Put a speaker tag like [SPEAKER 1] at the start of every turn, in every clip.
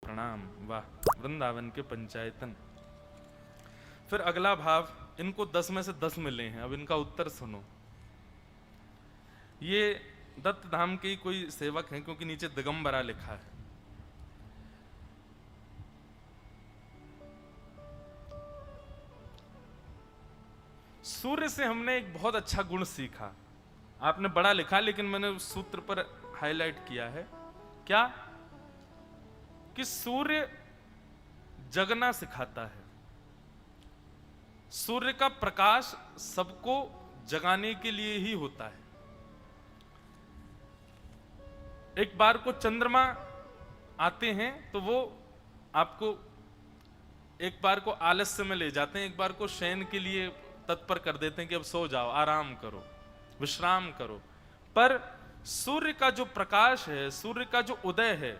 [SPEAKER 1] प्रणाम। वाह, वृंदावन के पंचायतन। फिर अगला भाव, इनको 10 में से 10 मिले हैं। अब इनका उत्तर सुनो। ये दत्त धाम के ही कोई सेवक हैं, क्योंकि नीचे दिगंबरा लिखा है। सूर्य से हमने एक बहुत अच्छा गुण सीखा। आपने बड़ा लिखा, लेकिन मैंने उस सूत्र पर हाईलाइट किया है। क्या? कि सूर्य जगना सिखाता है। सूर्य का प्रकाश सबको जगाने के लिए ही होता है। एक बार को चंद्रमा आते हैं तो वो आपको एक बार को आलस्य में ले जाते हैं, एक बार को शयन के लिए तत्पर कर देते हैं कि अब सो जाओ, आराम करो, विश्राम करो। पर सूर्य का जो प्रकाश है, सूर्य का जो उदय है,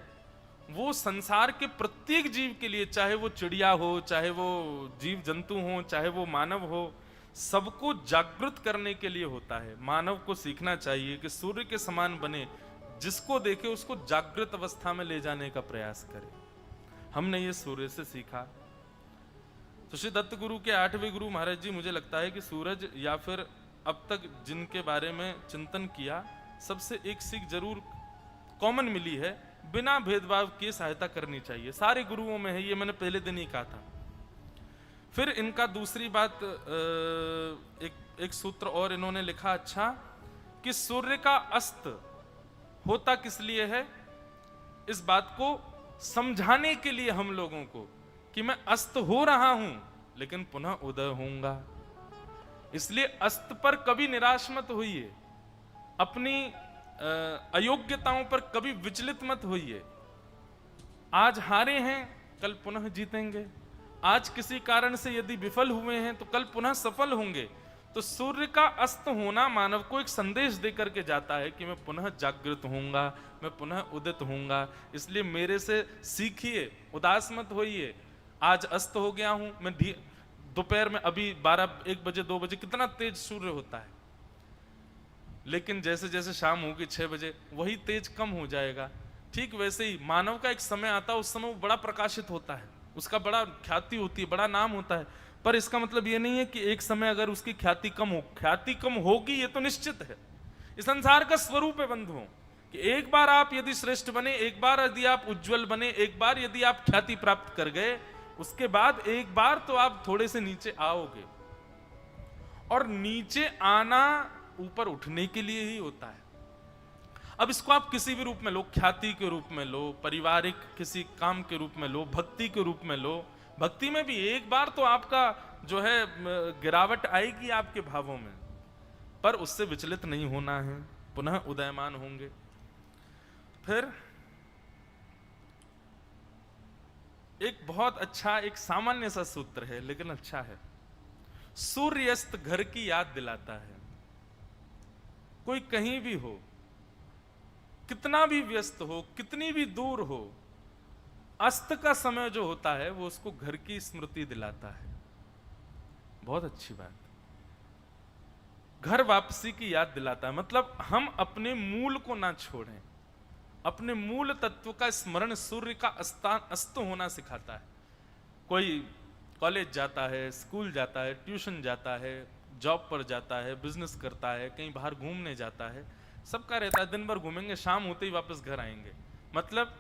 [SPEAKER 1] वो संसार के प्रत्येक जीव के लिए, चाहे वो चिड़िया हो, चाहे वो जीव जंतु हो, चाहे वो मानव हो, सबको जागृत करने के लिए होता है। मानव को सीखना चाहिए कि सूर्य के समान बने, जिसको देखे उसको जागृत अवस्था में ले जाने का प्रयास करे। हमने ये सूर्य से सीखा। तो श्री दत्त गुरु के 8वें गुरु महाराज जी, मुझे लगता है कि सूरज, या फिर अब तक जिनके बारे में चिंतन किया, सबसे एक सीख जरूर कॉमन मिली है, बिना भेदभाव किए सहायता करनी चाहिए। सारे गुरुओं में है, ये मैंने पहले दिन ही कहा था। फिर इनका दूसरी बात, एक सूत्र और इन्होंने लिखा अच्छा, कि सूर्य का अस्त होता किस लिए है, इस बात को समझाने के लिए हम लोगों को, कि मैं अस्त हो रहा हूं लेकिन पुनः उदय होऊंगा। इसलिए अस्त पर कभी निराश मत होइए, अपनी अयोग्यताओं पर कभी विचलित मत होइए। आज हारे हैं, कल पुनः जीतेंगे। आज किसी कारण से यदि विफल हुए हैं तो कल पुनः सफल होंगे। तो सूर्य का अस्त होना मानव को एक संदेश देकर के जाता है कि मैं पुनः जागृत होऊंगा, मैं पुनः उदित होऊंगा। इसलिए मेरे से सीखिए, उदास मत होइए। आज अस्त हो गया हूं मैं, दोपहर में अभी 12-1 बजे 2 बजे कितना तेज सूर्य होता है, लेकिन जैसे जैसे शाम होगी 6 बजे वही तेज कम हो जाएगा। ठीक वैसे ही मानव का एक समय आता है, उस समय वो बड़ा प्रकाशित होता है, उसका बड़ा ख्याति होती है, बड़ा नाम होता है। पर इसका मतलब ये नहीं है कि एक समय अगर उसकी ख्याति कम हो, ख्याति कम होगी ये तो निश्चित है। इस संसार का स्वरूप है बंधुओं, कि एक बार आप यदि श्रेष्ठ बने, एक बार यदि आप उज्जवल बने, एक बार यदि आप ख्याति प्राप्त कर गए, उसके बाद एक बार तो आप थोड़े से नीचे आओगे। और नीचे आना ऊपर उठने के लिए ही होता है। अब इसको आप किसी भी रूप में लो, ख्याति के रूप में लो, पारिवारिक किसी काम के रूप में लो, भक्ति के रूप में लो। भक्ति में भी एक बार तो आपका जो है गिरावट आएगी आपके भावों में, पर उससे विचलित नहीं होना है, पुनः उदयमान होंगे। फिर एक बहुत अच्छा, एक सामान्य सा सूत्र है लेकिन अच्छा है। सूर्यास्त घर की याद दिलाता है। कोई कहीं भी हो, कितना भी व्यस्त हो, कितनी भी दूर हो, अस्त का समय जो होता है वो उसको घर की स्मृति दिलाता है। बहुत अच्छी बात। घर वापसी की याद दिलाता है, मतलब हम अपने मूल को ना छोड़ें, अपने मूल तत्व का स्मरण सूर्य का अस्त होना सिखाता है। कोई कॉलेज जाता है, स्कूल जाता है, ट्यूशन जाता है, जॉब पर जाता है, बिजनेस करता है, कहीं बाहर घूमने जाता है, सबका रहता है दिन भर घूमेंगे, शाम होते ही वापस घर आएंगे। मतलब